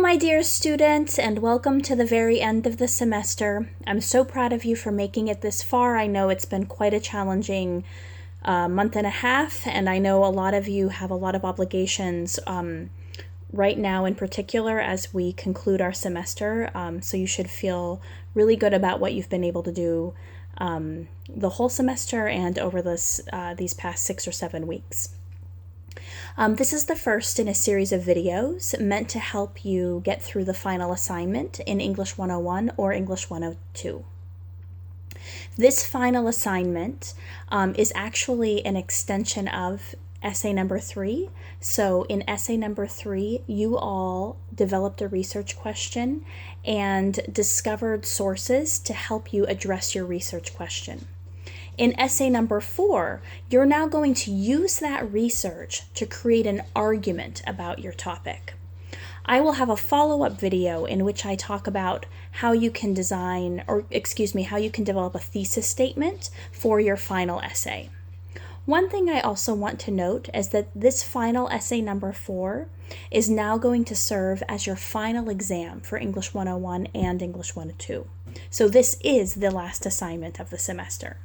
my dear students, and welcome to the very end of the semester. I'm so proud of you for making it this far. I know it's been quite a challenging month and a half, and I know a lot of you have a lot of obligations right now in particular as we conclude our semester. So you should feel really good about what you've been able to do the whole semester and over these past 6 or 7 weeks. This is the first in a series of videos meant to help you get through the final assignment in English 101 or English 102. This final assignment is actually an extension of essay number 3. So in essay number 3, you all developed a research question and discovered sources to help you address your research question. In essay number 4, you're now going to use that research to create an argument about your topic. I will have a follow-up video in which I talk about how you can how you can develop a thesis statement for your final essay. One thing I also want to note is that this final essay number 4 is now going to serve as your final exam for English 101 and English 102. So this is the last assignment of the semester.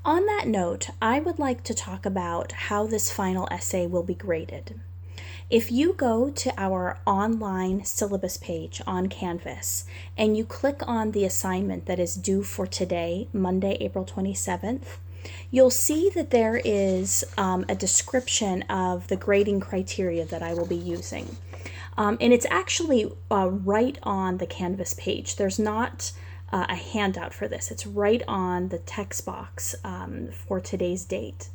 On that note, I would like to talk about how this final essay will be graded. If you go to our online syllabus page on Canvas and you click on the assignment that is due for today, Monday, April 27th, you'll see that there is a description of the grading criteria that I will be using. And it's actually right on the Canvas page. There's not a handout for this. It's right on the text box for today's date.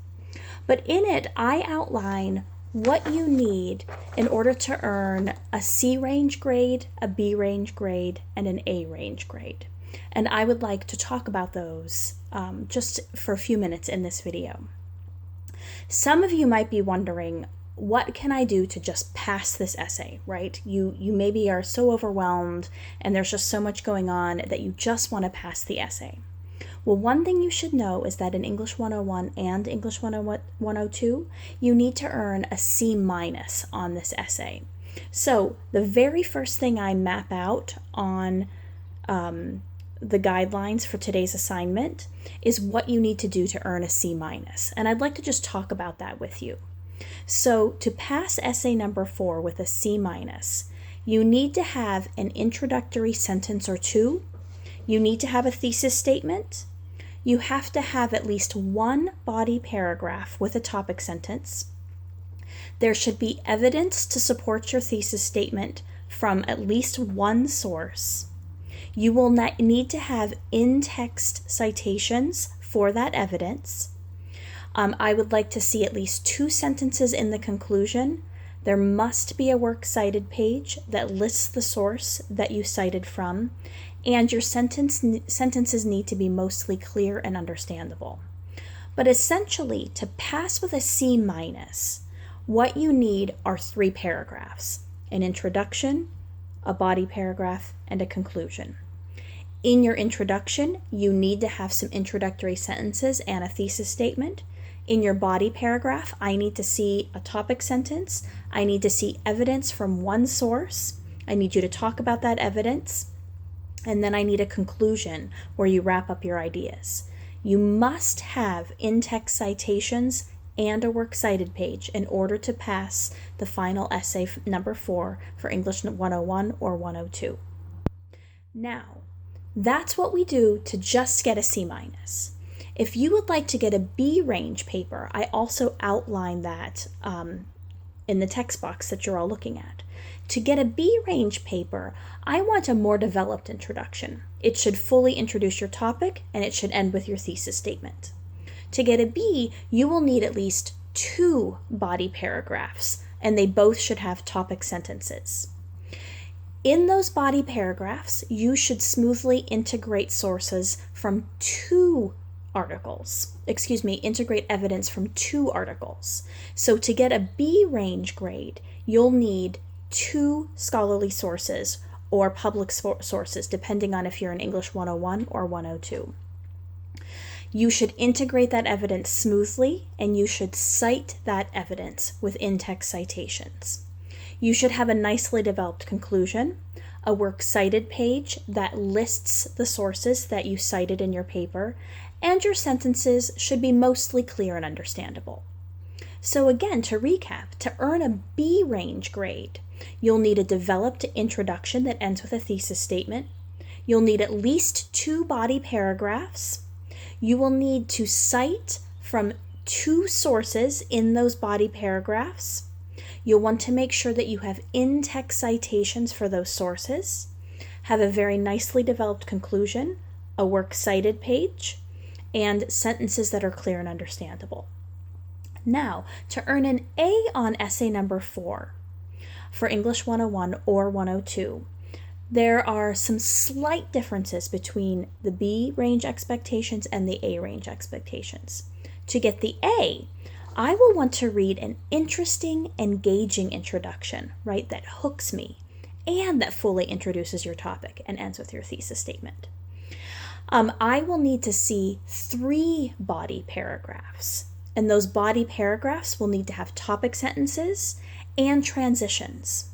But in it, I outline what you need in order to earn a C range grade, a B range grade, and an A range grade. And I would like to talk about those just for a few minutes in this video. Some of you might be wondering, what can I do to just pass this essay, right? You maybe are so overwhelmed and there's just so much going on that you just want to pass the essay. Well, one thing you should know is that in English 101 and English 102, you need to earn a C- on this essay. So the very first thing I map out on the guidelines for today's assignment is what you need to do to earn a C-. And I'd like to just talk about that with you. So to pass essay number 4 with a C-, you need to have an introductory sentence or 2. You need to have a thesis statement. You have to have at least one body paragraph with a topic sentence. There should be evidence to support your thesis statement from at least one source. You will need to have in-text citations for that evidence. I would like to see at least 2 sentences in the conclusion. There must be a works cited page that lists the source that you cited from, and your sentences need to be mostly clear and understandable. But essentially, to pass with a C-, what you need are 3 paragraphs: an introduction, a body paragraph, and a conclusion. In your introduction, you need to have some introductory sentences and a thesis statement. In your body paragraph, I need to see a topic sentence. I need to see evidence from one source. I need you to talk about that evidence. And then I need a conclusion where you wrap up your ideas. You must have in-text citations and a works cited page in order to pass the final essay number 4 for English 101 or 102. Now, that's what we do to just get a C-. If you would like to get a B range paper, I also outline that in the text box that you're all looking at. To get a B range paper, I want a more developed introduction. It should fully introduce your topic and it should end with your thesis statement. To get a B, you will need at least 2 body paragraphs, and they both should have topic sentences. In those body paragraphs, you should smoothly integrate sources from 2 integrate evidence from 2 articles. So to get a B range grade, you'll need 2 scholarly sources or public sources, depending on if you're in English 101 or 102. You should integrate that evidence smoothly, and you should cite that evidence with in-text citations. You should have a nicely developed conclusion, a works cited page that lists the sources that you cited in your paper, and your sentences should be mostly clear and understandable. So again, to recap, to earn a B range grade, you'll need a developed introduction that ends with a thesis statement. You'll need at least 2 body paragraphs. You will need to cite from 2 sources in those body paragraphs. You'll want to make sure that you have in-text citations for those sources, have a very nicely developed conclusion, a works cited page, and sentences that are clear and understandable. Now, to earn an A on essay number 4 for English 101 or 102, there are some slight differences between the B range expectations and the A range expectations. To get the A, I will want to read an interesting, engaging introduction, right, that hooks me and that fully introduces your topic and ends with your thesis statement. I will need to see 3 body paragraphs, and those body paragraphs will need to have topic sentences and transitions.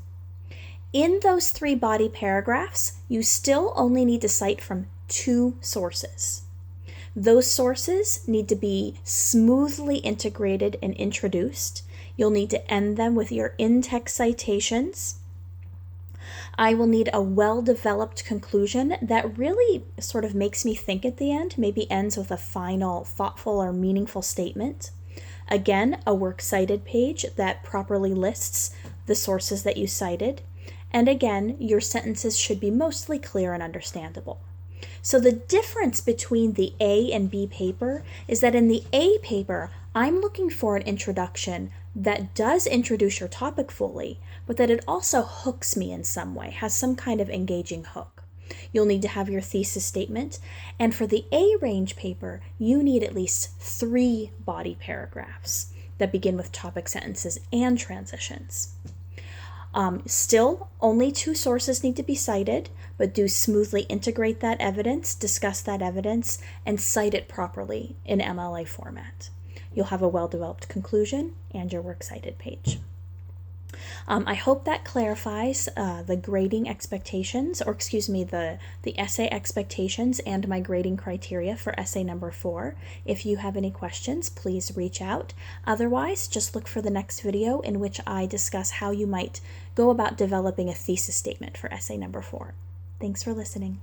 In those 3 body paragraphs, you still only need to cite from 2 sources. Those sources need to be smoothly integrated and introduced. You'll need to end them with your in-text citations. I will need a well-developed conclusion that really sort of makes me think at the end, maybe ends with a final, thoughtful or meaningful statement. Again, a works cited page that properly lists the sources that you cited. And again, your sentences should be mostly clear and understandable. So the difference between the A and B paper is that in the A paper, I'm looking for an introduction that does introduce your topic fully, but that it also hooks me in some way, has some kind of engaging hook. You'll need to have your thesis statement, and for the A range paper, you need at least 3 body paragraphs that begin with topic sentences and transitions. Still, only 2 sources need to be cited, but do smoothly integrate that evidence, discuss that evidence, and cite it properly in MLA format. You'll have a well-developed conclusion and your works cited page. I hope that clarifies the grading expectations, or the essay expectations and my grading criteria for essay number 4. If you have any questions, please reach out. Otherwise, just look for the next video in which I discuss how you might go about developing a thesis statement for essay number 4. Thanks for listening.